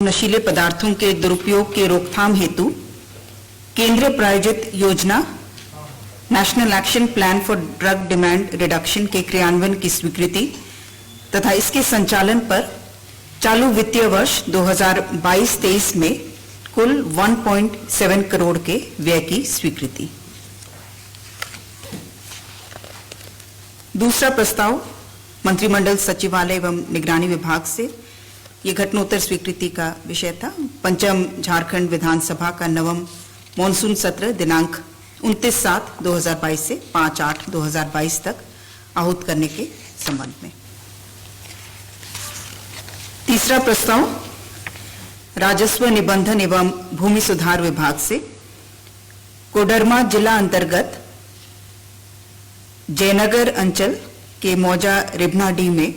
नशीले पदार्थों के दुरुपयोग के रोकथाम हेतु केंद्र प्रायोजित योजना national action plan for drug demand reduction के क्रियान्वयन की स्वीकृति तथा इसके संचालन पर चालू वित्तीय वर्ष 2022-23 में कुल 1.7 करोड़ के व्यय की स्वीकृति। दूसरा प्रस्ताव मंत्रिमंडल सचिवालय एवं निगरानी विभाग से ये घटनोत्तर स्वीकृति का विषय था। पंचम झारखंड विधानसभा का नवम मॉनसून सत्र दिनांक 29/7/2022 से 5/8/2022 तक आहूत करने के संबंध में। तीसरा प्रस्ताव राजस्व निबंधन एवं भूमि सुधार विभाग से कोडरमा जिला अंतर्गत जयनगर अंचल के मौजा रिबनाडी में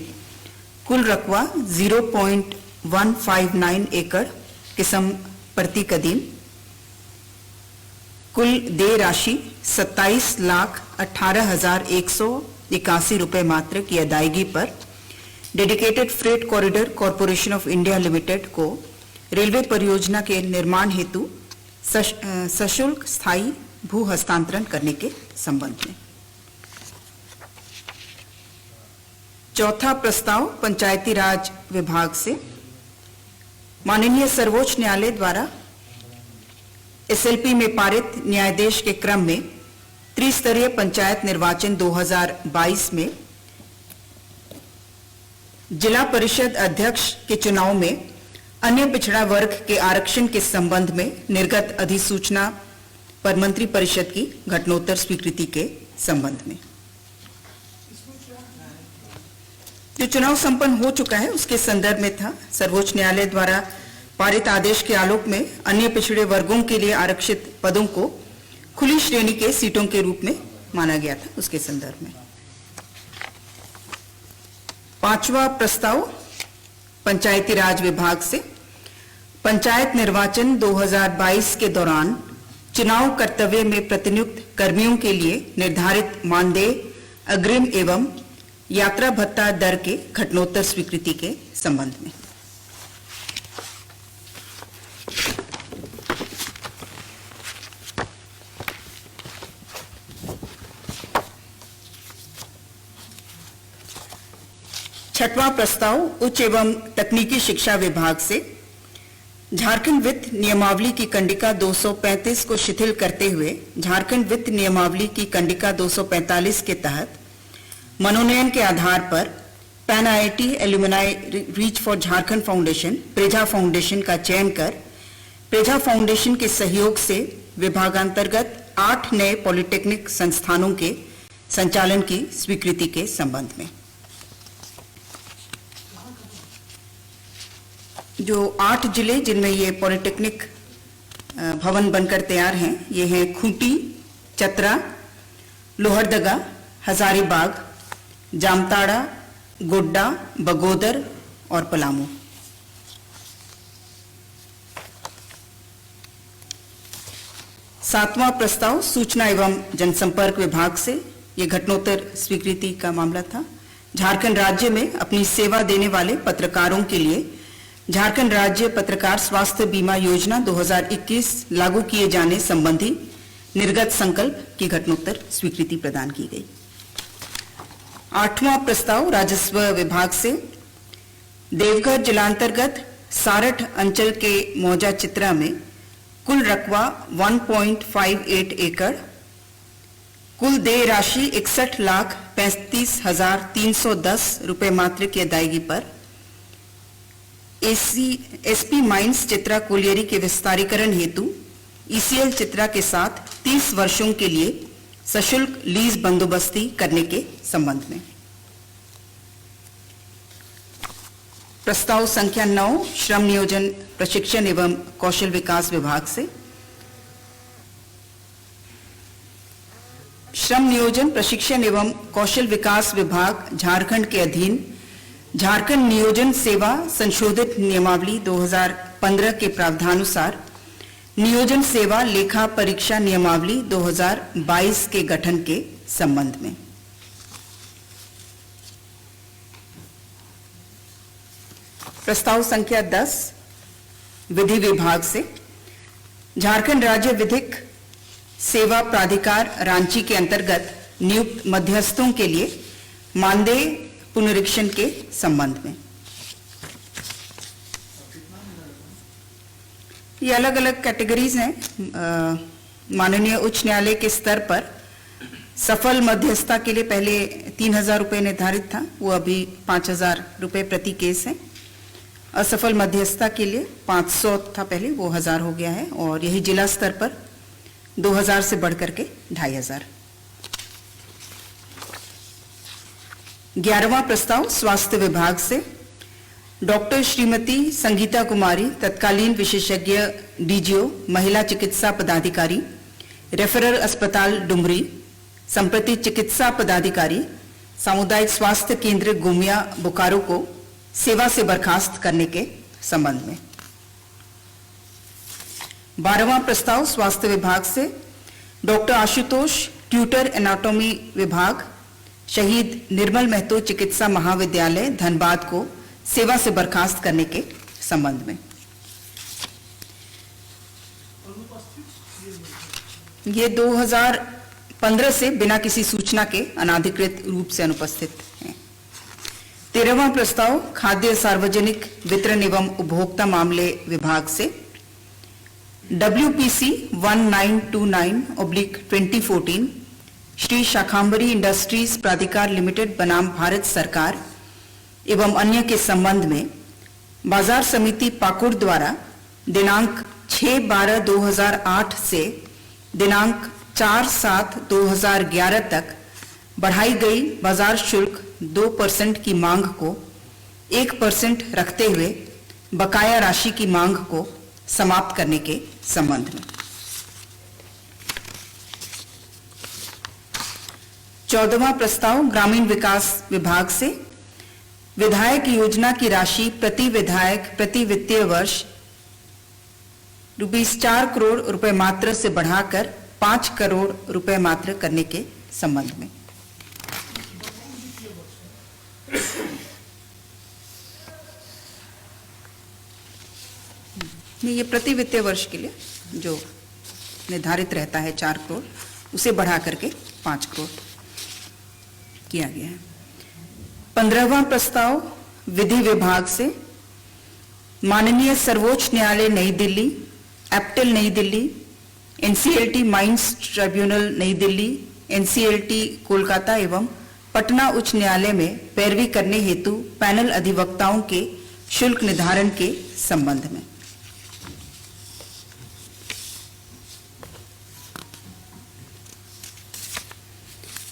कुल रकबा 0.159 एकड़ किस्म प्रति कदीम, कुल देय राशि 27,18,181 रुपये मात्र की अदायगी पर dedicated freight corridor corporation of India limited को रेलवे परियोजना के निर्माण हेतु सशुल्क स्थायी भू हस्तांतरण करने के संबंध में। चौथा प्रस्ताव पंचायती राज विभाग से माननीय सर्वोच्च न्यायालय द्वारा एसएलपी में पारित न्यायादेश के क्रम में त्रिस्तरीय पंचायत निर्वाचन 2022 में जिला परिषद अध्यक्ष के चुनाव में अन्य पिछड़ा वर्ग के आरक्षण के संबंध में निर्गत अधिसूचना पर मंत्री परिषद की घटनोत्तर स्वीकृति के संबंध में। जो चुनाव संपन्न हो चुका है उसके संदर्भ में था। सर्वोच्च न्यायालय द्वारा पारित आदेश के आलोक में अन्य पिछड़े वर्गों के लिए आरक्षित पदों को खुली श्रेणी के सीटों के रूप में माना गया था, उसके संदर्भ में। पांचवा प्रस्ताव पंचायती राज विभाग से पंचायत निर्वाचन 2022 के दौरान चुनाव कर्तव्य में प्रतिनियुक्त कर्मियों के लिए निर्धारित मानदेय, अग्रिम एवं यात्रा भत्ता दर के घटनोत्तर स्वीकृति के संबंध में। छठवां प्रस्ताव उच्च एवं तकनीकी शिक्षा विभाग से झारखंड वित्त नियमावली की कंडिका 235 को शिथिल करते हुए झारखंड वित्त नियमावली की कंडिका 245 के तहत मनोनयन के आधार पर pan IIT alumni reach for Jharkhand foundation प्रेझा फाउंडेशन का चयन कर प्रेझा फाउंडेशन के सहयोग से विभागांतर्गत 8 नए पॉलिटेक्निक संस्थानों के संचालन की स्वीकृति के संबंध में। जो 8 जिले जिनमें ये पॉलिटेक्निक भवन बनकर तैयार हैं, ये हैं खूंटी, चतरा, लोहरदगा, हजारीबाग, जामताड़ा, गोड्डा, बगोदर और पलामू। सातवां प्रस्ताव सूचना एवं जनसंपर्क विभाग से ये घटनोत्तर स्वीकृति का मामला था। झारखंड राज्य में अपनी सेवा देने वाले पत्रकारों के लिए झारखंड राज्य पत्रकार स्वास्थ्य बीमा योजना 2021 लागू किए जाने संबंधी निर्गत संकल्प की घटनोत्तर स्वीकृति प्रदान की गई। आठवां प्रस्ताव राजस्व विभाग से देवघर जिलांतर्गत सारठ अंचल के मौजा चित्रा में कुल रकबा 1.58 एकड़, कुल देय राशि 61,35,310 रुपये मात्र की अदायगी पर एसपी माइंस चित्रा कोलियरी के विस्तारीकरण हेतु ईसीएल चित्रा के साथ 30 वर्षों के लिए सशुल्क लीज बंदोबस्ती करने के संबंध में। प्रस्ताव संख्या 9 श्रम नियोजन प्रशिक्षण एवं कौशल विकास विभाग से श्रम नियोजन प्रशिक्षण एवं कौशल विकास विभाग झारखंड के अधीन झारखंड नियोजन सेवा संशोधित नियमावली 2015 के प्रावधानुसार नियोजन सेवा लेखा परीक्षा नियमावली 2022 के गठन के संबंध में। प्रस्ताव संख्या 10 विधि विभाग से झारखंड राज्य विधिक सेवा प्राधिकार रांची के अंतर्गत नियुक्त मध्यस्थों के लिए मानदेय पुनरीक्षण के संबंध में। ये अलग अलग कैटेगरीज हैं। माननीय उच्च न्यायालय के स्तर पर सफल मध्यस्थता के लिए पहले 3,000 रुपये निर्धारित था, वो अभी 5,000 रुपये प्रति केस है। असफल मध्यस्थता के लिए 500 था पहले, वो 1,000 हो गया है। और यही जिला स्तर पर 2,000 से बढ़कर के 2,500। 11वां प्रस्ताव स्वास्थ्य विभाग से डॉक्टर श्रीमती संगीता कुमारी, तत्कालीन विशेषज्ञ डीजीओ महिला चिकित्सा पदाधिकारी, रेफरल अस्पताल डुमरी, संप्रति चिकित्सा पदाधिकारी, सामुदायिक स्वास्थ्य केंद्र गोमिया बोकारो को सेवा से बर्खास्त करने के संबंध में। 12वां प्रस्ताव स्वास्थ्य विभाग से डॉक्टर आशुतोष, ट्यूटर एनाटॉमी विभाग, शहीद निर्मल महतो चिकित्सा महाविद्यालय धनबाद को सेवा से बर्खास्त करने के संबंध में। ये 2015 से बिना किसी सूचना के अनाधिकृत रूप से अनुपस्थित हैं। 13वां प्रस्ताव खाद्य सार्वजनिक वितरण एवं उपभोक्ता मामले विभाग से WPC 1929/2014 श्री शाखांबरी इंडस्ट्रीज प्राधिकार लिमिटेड बनाम भारत सरकार एवं अन्य के संबंध में बाजार समिति पाकुड़ द्वारा दिनांक 6/12/2008 से दिनांक 4/7/2011 तक बढ़ाई गई बाजार शुल्क 2% की मांग को 1% रखते हुए बकाया राशि की मांग को समाप्त करने के संबंध में। 14वां प्रस्ताव ग्रामीण विकास विभाग से विधायक योजना की राशि प्रति विधायक प्रति वित्तीय वर्ष ₹4 करोड़ रुपए मात्र से बढ़ाकर 5 करोड़ रुपए मात्र करने के संबंध में। ये प्रति वित्तीय वर्ष के लिए जो निर्धारित रहता है 4 करोड़, उसे बढ़ा करके 5 करोड़ किया गया है। 15वां प्रस्ताव विधि विभाग से माननीय सर्वोच्च न्यायालय नई दिल्ली, एप्टेल नई दिल्ली, NCLT माइंस ट्रिब्यूनल नई दिल्ली, NCLT कोलकाता एवं पटना उच्च न्यायालय में पैरवी करने हेतु पैनल अधिवक्ताओं के शुल्क निर्धारण के संबंध में।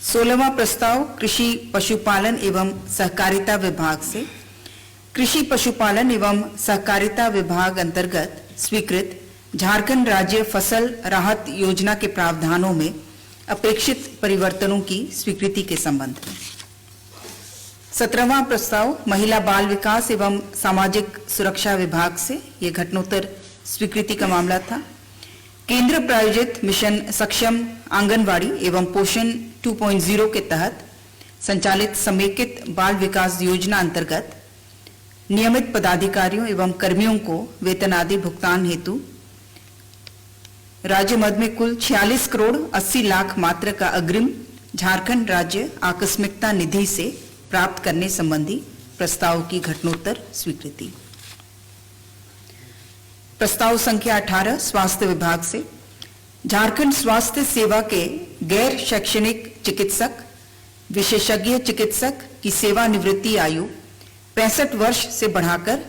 सोलहवां प्रस्ताव कृषि पशुपालन एवं सहकारिता विभाग से कृषि पशुपालन एवं सहकारिता विभाग अंतर्गत स्वीकृत झारखंड राज्य फसल राहत योजना के प्रावधानों में अपेक्षित परिवर्तनों की स्वीकृति के संबंध में। 17वां प्रस्ताव महिला बाल विकास एवं सामाजिक सुरक्षा विभाग से यह घटनोत्तर स्वीकृति का मामला था। केंद्र प्रायोजित मिशन सक्षम आंगनवाड़ी एवं पोषण 2.0 के तहत संचालित समेकित बाल विकास योजना अंतर्गत नियमित पदाधिकारियों एवं कर्मियों को वेतन आदि भुगतान हेतु राज्य मद में कुल 46 करोड़ 80 लाख मात्र का अग्रिम झारखंड राज्य आकस्मिकता निधि से प्राप्त करने संबंधी प्रस्ताव की घटनोत्तर स्वीकृति। प्रस्ताव संख्या 18 स्वास्थ्य विभाग से झारखंड स्वास्थ्य सेवा के गैर शैक्षणिक चिकित्सक विशेषज्ञ चिकित्सक की सेवानिवृत्ति आयु 65 वर्ष से बढ़ाकर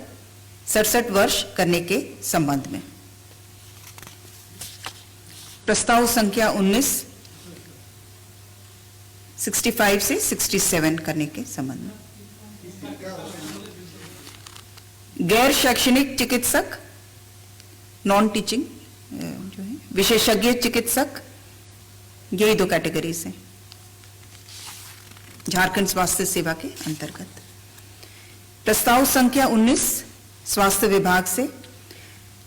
67 वर्ष करने के संबंध में। प्रस्ताव संख्या 19 65 से 67 करने के संबंध में। गैर शैक्षणिक चिकित्सक नॉन टीचिंग जो है विशेषज्ञ चिकित्सक, यही 2 कैटेगरीज हैं झारखंड स्वास्थ्य सेवा के अंतर्गत। प्रस्ताव संख्या 19 स्वास्थ्य विभाग से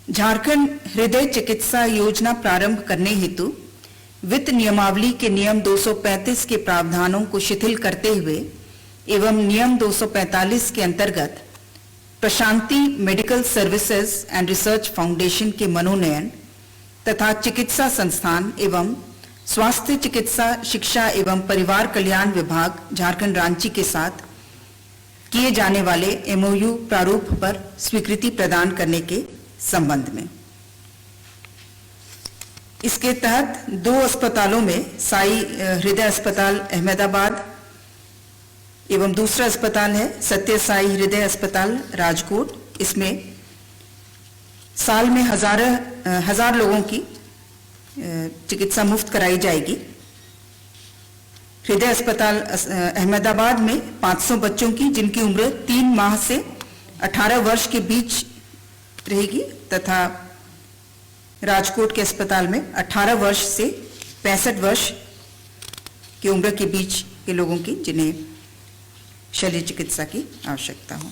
झारखंड हृदय चिकित्सा योजना प्रारंभ करने हेतु वित्त नियमावली के नियम 235 के प्रावधानों को शिथिल करते हुए एवं नियम 245 के अंतर्गत Prashanti medical services and research foundation के मनोनयन तथा चिकित्सा संस्थान एवं स्वास्थ्य चिकित्सा शिक्षा एवं परिवार कल्याण विभाग झारखंड रांची के साथ किए जाने वाले एमओयू प्रारूप पर स्वीकृति प्रदान करने के संबंध में। इसके तहत 2 अस्पतालों में साई हृदय अस्पताल अहमदाबाद एवं दूसरा अस्पताल है सत्य साई हृदय अस्पताल राजकोट। इसमें साल में हजार लोगों की चिकित्सा मुफ्त कराई जाएगी। हृदय अस्पताल अहमदाबाद में 500 बच्चों की जिनकी उम्र 3 माह से 18 वर्ष के बीच रहेगी तथा राजकोट के अस्पताल में 18 वर्ष से 65 वर्ष की उम्र के बीच के लोगों की जिन्हें शल्य चिकित्सा की आवश्यकता हो,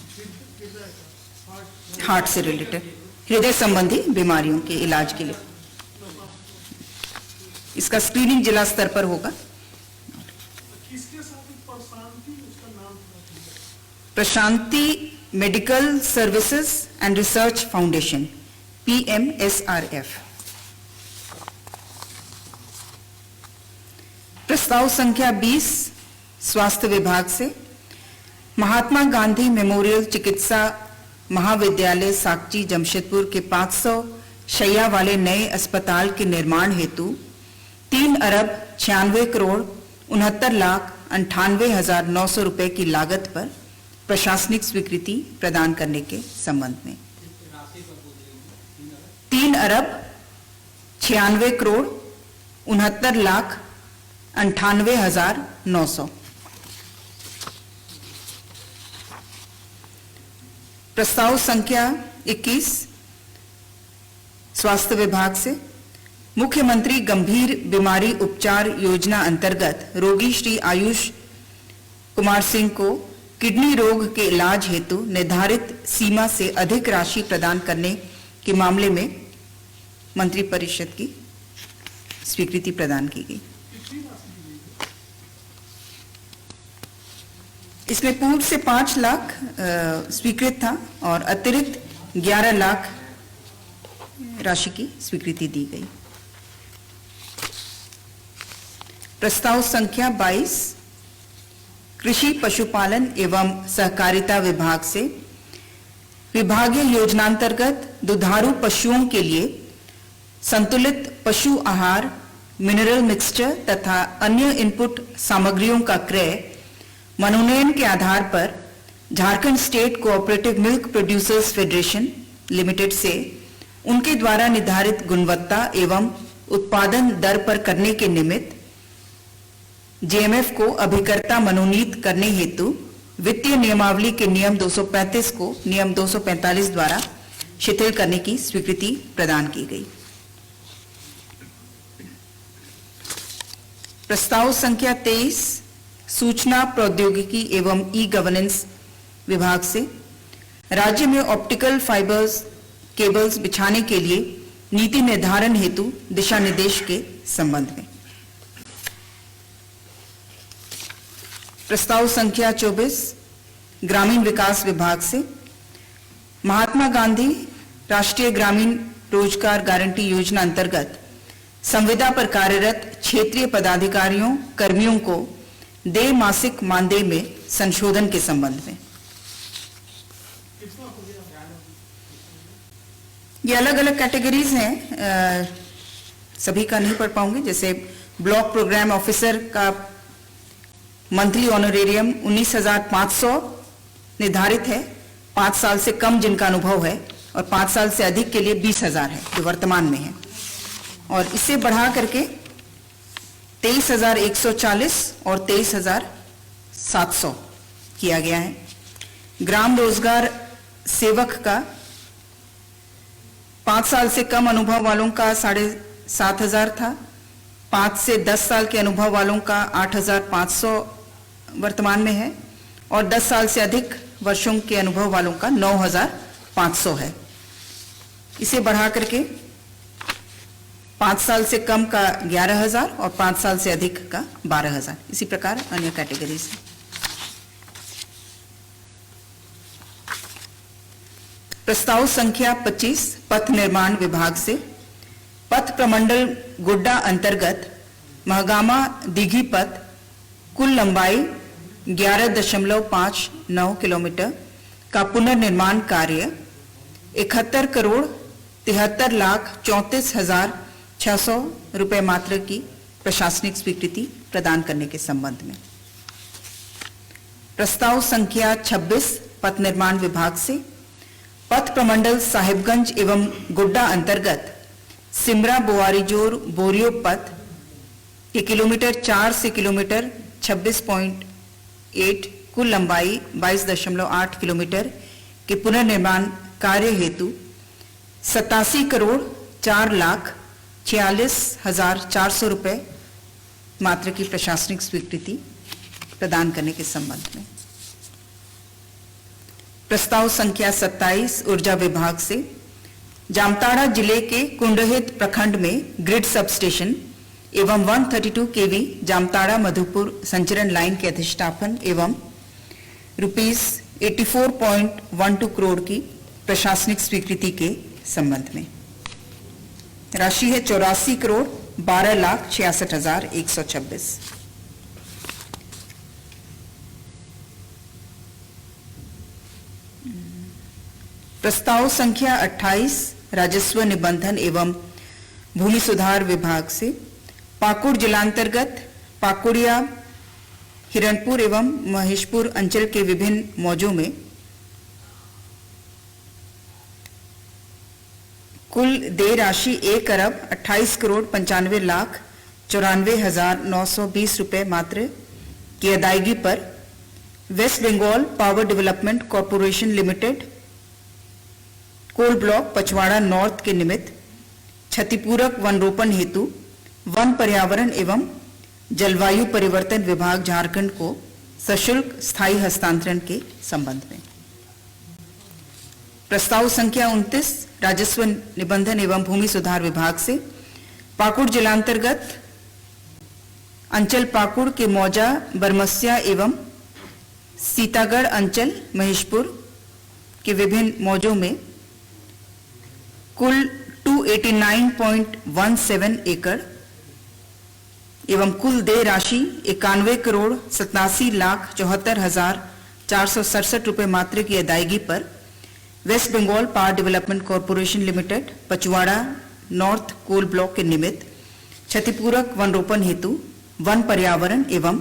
हार्ट से रिलेटेड हृदय संबंधी बीमारियों के इलाज के लिए। इसका स्क्रीनिंग जिला स्तर पर होगा। Prashanti medical services and research foundation PMSRF। प्रस्ताव संख्या 20 स्वास्थ्य विभाग से महात्मा गांधी मेमोरियल चिकित्सा महाविद्यालय साकची जमशेदपुर के 500 शैया वाले नए अस्पताल के निर्माण हेतु 3,96,69,98,900 रुपए की लागत पर प्रशासनिक स्वीकृति प्रदान करने के संबंध में। 3,96,69,98,900। प्रस्ताव संख्या 21 स्वास्थ्य विभाग से मुख्यमंत्री गंभीर बीमारी उपचार योजना अंतर्गत रोगी श्री आयुष कुमार सिंह को किडनी रोग के इलाज हेतु निर्धारित सीमा से अधिक राशि प्रदान करने के मामले में मंत्रिपरिषद की स्वीकृति प्रदान की गई। इसमें पूर्व से 5 लाख स्वीकृत था और अतिरिक्त 11 लाख राशि की स्वीकृति दी गई। प्रस्ताव संख्या 22 कृषि पशुपालन एवं सहकारिता विभाग से विभागीय योजनांतर्गत दुधारू पशुओं के लिए संतुलित पशु आहार, मिनरल मिक्सचर तथा अन्य इनपुट सामग्रियों का क्रय मनोनयन के आधार पर Jharkhand state cooperative milk producers federation limited से उनके द्वारा निर्धारित गुणवत्ता एवं उत्पादन दर पर करने के निमित्त जेएमएफ को अभिकर्ता मनोनीत करने हेतु वित्तीय नियमावली के नियम 235 को नियम 245 द्वारा शिथिल करने की स्वीकृति प्रदान की गई। प्रस्ताव संख्या 23 सूचना प्रौद्योगिकी एवं ई गवर्नेंस विभाग से राज्य में ऑप्टिकल फाइबर्स केबल्स बिछाने के लिए नीति निर्धारण हेतु दिशा निर्देश के संबंध में। प्रस्ताव संख्या 24 ग्रामीण विकास विभाग से महात्मा गांधी राष्ट्रीय ग्रामीण रोजगार गारंटी योजना अंतर्गत संविदा पर कार्यरत क्षेत्रीय पदाधिकारियों कर्मियों को देय मासिक मानदेय में संशोधन के संबंध में। ये अलग अलग कैटेगरीज हैं, सभी का नहीं पढ़ पाऊंगी। जैसे ब्लॉक प्रोग्राम ऑफिसर का मंथली ऑनरेरियम 19,500 निर्धारित है, 5 साल से कम जिनका अनुभव है, और 5 साल से अधिक के लिए 20,000 है जो वर्तमान में है, और इसे बढ़ा करके 23,140 और 23,700 किया गया है। ग्राम रोजगार सेवक का 5 साल से कम अनुभव वालों का 7,500 था, 5 से 10 साल के अनुभव वालों का 8,500 वर्तमान में है, और 10 साल से अधिक वर्षों के अनुभव वालों का 9,500 है। इसे बढ़ा करके 5 साल से कम का 11,000 और 5 साल से अधिक का 12,000। इसी प्रकार अन्य कैटेगरीज हैं। प्रस्ताव संख्या 25 पथ निर्माण विभाग से पथ प्रमंडल गोड्डा अंतर्गत महगामा दीघी पथ कुल लंबाई 11.59 किलोमीटर का पुनर्निर्माण कार्य 71 करोड़ 73,34,600 रुपए मात्र की प्रशासनिक स्वीकृति प्रदान करने के संबंध में। प्रस्ताव संख्या 26 पथ निर्माण विभाग से पथ प्रमंडल साहिबगंज एवं गोड्डा अंतर्गत सिमरा बोआरीजोर बोरियो पथ के किलोमीटर 4 से किलोमीटर 26.8 कुल लंबाई 22.8 किलोमीटर के पुनर्निर्माण कार्य हेतु 87 करोड़ 4,46,400 रुपए मात्र की प्रशासनिक स्वीकृति प्रदान करने के संबंध में। प्रस्ताव संख्या 27 ऊर्जा विभाग से जामताड़ा जिले के कुंडहित प्रखंड में ग्रिड सबस्टेशन एवं 132 केवी जामताड़ा मधुपुर संचरण लाइन के अधिष्ठापन एवं ₹84.12 करोड़ की प्रशासनिक स्वीकृति के संबंध में। राशि है 84 करोड़ 12,66,126। प्रस्ताव संख्या 28 राजस्व निबंधन एवं भूमि सुधार विभाग से पाकुड़ जिलांतर्गत पाकुड़िया हिरणपुर एवं महेशपुर अंचल के विभिन्न मौजों में कुल देय राशि 1 अरब 28 करोड़ 95,94,920 रुपए मात्र की अदायगी पर West Bengal power development corporation limited coal block Pachwara north के निमित्त क्षतिपूरक वन रोपण हेतु वन पर्यावरण एवं जलवायु परिवर्तन विभाग झारखंड को सशुल्क स्थायी हस्तांतरण के संबंध में। प्रस्ताव संख्या 29 राजस्व निबंधन एवं भूमि सुधार विभाग से पाकुड़ जिलांतर्गत अंचल पाकुड़ के मौजा बरमसिया एवं सीतागढ़ अंचल महेशपुर के विभिन्न मौजों में कुल 289.17 एकड़ एवं कुल देय राशि 91 करोड़ 87,74,467 रुपए मात्र की अदायगी पर West Bengal power development corporation limited Pachwara north coal block के निमित्त क्षतिपूरक वन रोपण हेतु वन पर्यावरण एवं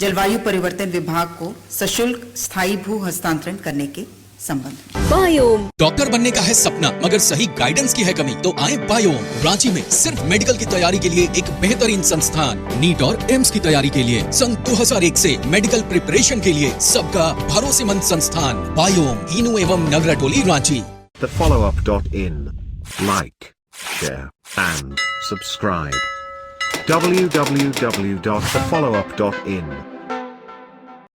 जलवायु परिवर्तन विभाग को सशुल्क स्थायी भू हस्तांतरण करने के संबंध में। बायोम डॉक्टर बनने का है सपना मगर सही गाइडेंस की है कमी तो आए बायोम। रांची में सिर्फ मेडिकल की तैयारी के लिए एक बेहतरीन संस्थान नीट और एम्स की तैयारी के लिए सन 2001 से मेडिकल प्रिपरेशन के लिए सबका भरोसेमंद संस्थान बायोम ईनू एवं नगराटोली Ranchi. thefollowup.in like, share and subscribe. www.thefollowup.in